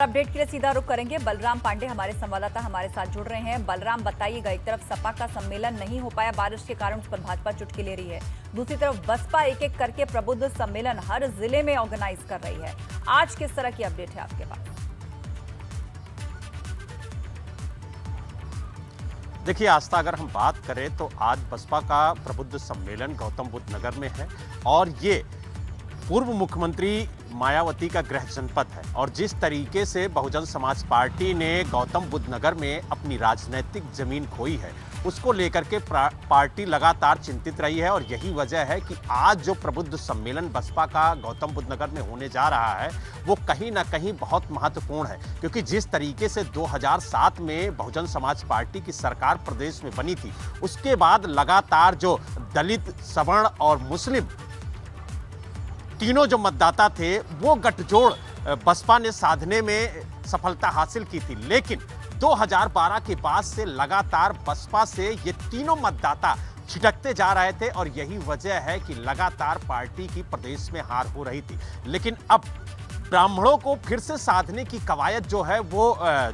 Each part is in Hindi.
अपडेट के लिए सीधा रुख करेंगे। बलराम पांडे हमारे संवाददाता हमारे साथ जुड़ रहे हैं। बलराम, बताइएगा, एक तरफ सपा का सम्मेलन नहीं हो पाया बारिश के कारण, उस पर भाजपा चुटकी ले रही है, दूसरी तरफ बसपा एक एक करके प्रबुद्ध सम्मेलन हर जिले में ऑर्गेनाइज कर रही है। आज किस तरह की अपडेट है आपके पास? देखिए आस्था, अगर हम बात करें तो आज बसपा का प्रबुद्ध सम्मेलन गौतम बुद्ध नगर में है और ये पूर्व मुख्यमंत्री मायावती का गृह जनपद है। और जिस तरीके से बहुजन समाज पार्टी ने गौतम बुद्ध नगर में अपनी राजनीतिक जमीन खोई है, उसको लेकर के पार्टी लगातार चिंतित रही है। और यही वजह है कि आज जो प्रबुद्ध सम्मेलन बसपा का गौतम बुद्ध नगर में होने जा रहा है वो कहीं ना कहीं बहुत महत्वपूर्ण है, क्योंकि जिस तरीके से 2007 में बहुजन समाज पार्टी की सरकार प्रदेश में बनी थी, उसके बाद लगातार जो दलित, सवर्ण और मुस्लिम तीनों जो मतदाता थे वो गठजोड़ बसपा ने साधने में सफलता हासिल की थी। लेकिन 2012 के बाद से लगातार बसपा से ये तीनों मतदाता छिटकते जा रहे थे और यही वजह है कि लगातार पार्टी की प्रदेश में हार हो रही थी। लेकिन अब ब्राह्मणों को फिर से साधने की कवायद जो है वो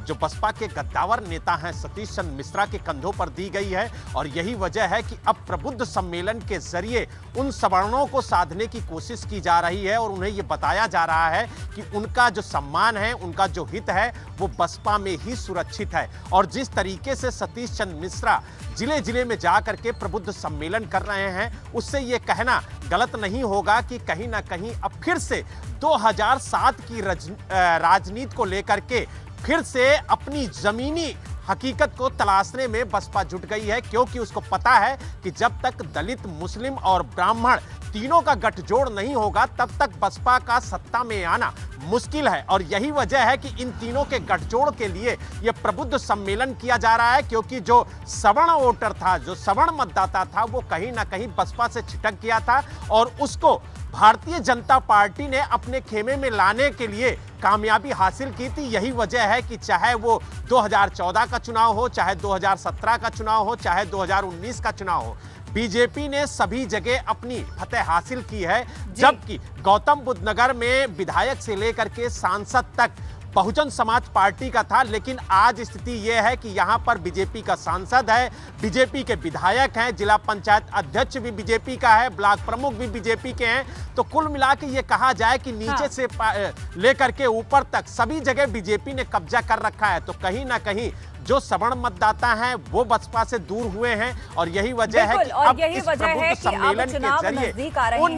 जो बसपा के गद्दावर नेता हैं सतीश चंद्र मिश्रा के कंधों पर दी गई है। और यही वजह है कि अब प्रबुद्ध सम्मेलन के जरिए उन सवर्णों को साधने की कोशिश की जा रही है और उन्हें ये बताया जा रहा है कि उनका जो सम्मान है, उनका जो हित है वो बसपा में ही सुरक्षित है। और जिस तरीके से सतीश चंद्र मिश्रा जिले जिले में जा करके प्रबुद्ध सम्मेलन कर रहे हैं, उससे ये कहना गलत नहीं होगा कि कहीं ना कहीं अब फिर से 2007 की राजनीति को लेकर के फिर से अपनी जमीनी हकीकत को तलाशने में बसपा जुट गई है, क्योंकि उसको पता है कि जब तक दलित, मुस्लिम और ब्राह्मण तीनों का गठजोड़ नहीं होगा तब तक बसपा का सत्ता में आना मुश्किल है। और यही वजह है कि इन तीनों के गठजोड़ के लिए यह प्रबुद्ध सम्मेलन किया जा रहा है, क्योंकि जो सवर्ण वोटर था, जो सवर्ण मतदाता था, वो कहीं ना कहीं बसपा से छिटक गया था और उसको भारतीय जनता पार्टी ने अपने खेमे में लाने के लिए कामयाबी हासिल की थी। यही वजह है कि चाहे वो 2014 का चुनाव हो, चाहे 2017 का चुनाव हो, चाहे 2019 का चुनाव हो, बीजेपी ने सभी जगह अपनी फतेह हासिल की है। जबकि गौतम बुद्ध नगर में विधायक से लेकर के सांसद तक बहुजन समाज पार्टी का था। लेकिन आज स्थिति यह है कि यहां पर बीजेपी का सांसद है, बीजेपी के विधायक हैं, जिला पंचायत अध्यक्ष भी बीजेपी का है, ब्लॉक प्रमुख भी बीजेपी के हैं। तो कुल मिला के ये कहा जाए कि नीचे से लेकर के ऊपर तक सभी जगह बीजेपी ने कब्जा कर रखा है। तो कहीं ना कहीं जो सवर्ण मतदाता हैं वो बसपा से दूर हुए हैं और यही वजह है कि अब इस प्रबुद्ध सम्मेलन के जरिए उन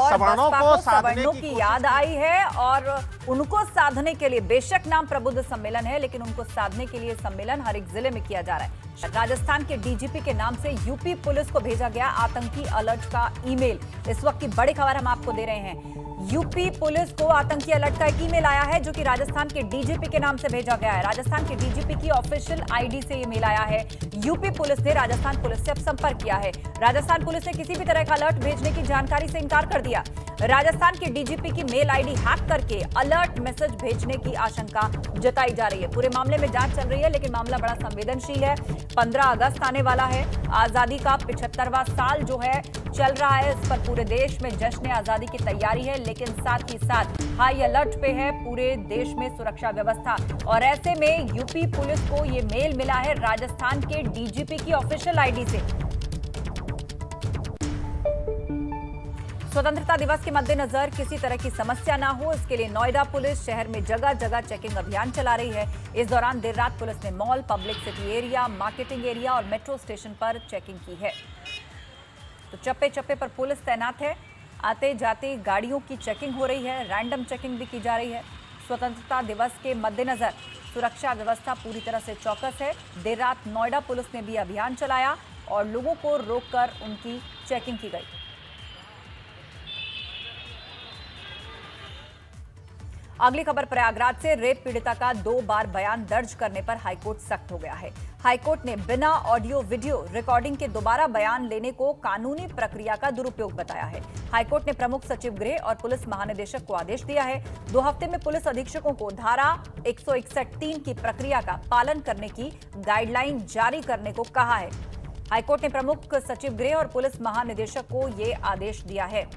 सवर्णों को साधने की याद आई है और उनको साधने के लिए, बेशक नाम प्रबुद्ध सम्मेलन है, लेकिन उनको साधने के लिए सम्मेलन हर एक जिले में किया जा रहा है। राजस्थान के डीजीपी के नाम से यूपी पुलिस को भेजा गया आतंकी अलर्ट का ईमेल। इस वक्त की बड़ी खबर हम आपको दे रहे हैं। यूपी पुलिस को आतंकी अलर्ट का एक ईमेल आया है जो कि राजस्थान के डीजीपी के नाम से भेजा गया है। राजस्थान के डीजीपी की ऑफिशियल आईडी से ये मेल आया है। यूपी पुलिस ने राजस्थान पुलिस से अब संपर्क किया है। राजस्थान पुलिस ने किसी भी तरह का अलर्ट भेजने की जानकारी से इनकार कर दिया। राजस्थान के डीजीपी की मेल आईडी हैक करके अलर्ट मैसेज भेजने की आशंका जताई जा रही है। पूरे मामले में जांच चल रही है, लेकिन मामला बड़ा संवेदनशील है। 15 अगस्त आने वाला है, आजादी का 75वां साल जो है चल रहा है। इस पर पूरे देश में जश्न आजादी की तैयारी है, लेकिन साथ ही साथ हाई अलर्ट पे है पूरे देश में सुरक्षा व्यवस्था। और ऐसे में यूपी पुलिस को ये मेल मिला है राजस्थान के डीजीपी की ऑफिशियल आईडी से। स्वतंत्रता दिवस के मद्देनजर किसी तरह की समस्या ना हो, इसके लिए नोएडा पुलिस शहर में जगह जगह चेकिंग अभियान चला रही है। इस दौरान देर रात पुलिस ने mall, public city area, marketing area और मेट्रो स्टेशन पर चेकिंग की है। तो चप्पे चप्पे पर पुलिस तैनात है। आते जाते गाड़ियों की चेकिंग हो रही है, रैंडम चेकिंग भी की जा रही है। स्वतंत्रता दिवस के मद्देनजर सुरक्षा व्यवस्था पूरी तरह से चौकस है। देर रात नोएडा पुलिस ने भी अभियान चलाया और लोगों को रोककर उनकी चेकिंग की गई। अगली खबर प्रयागराज से। रेप पीड़िता का 2 बार बयान दर्ज करने पर हाईकोर्ट सख्त हो गया है। हाईकोर्ट ने बिना ऑडियो वीडियो रिकॉर्डिंग के दोबारा बयान लेने को कानूनी प्रक्रिया का दुरुपयोग बताया है। हाईकोर्ट ने प्रमुख सचिव गृह और पुलिस महानिदेशक को आदेश दिया है 2 हफ्ते में पुलिस अधीक्षकों को धारा 161(3) की प्रक्रिया का पालन करने की गाइडलाइन जारी करने को कहा है। हाईकोर्ट ने प्रमुख सचिव गृह और पुलिस महानिदेशक को यह आदेश दिया है।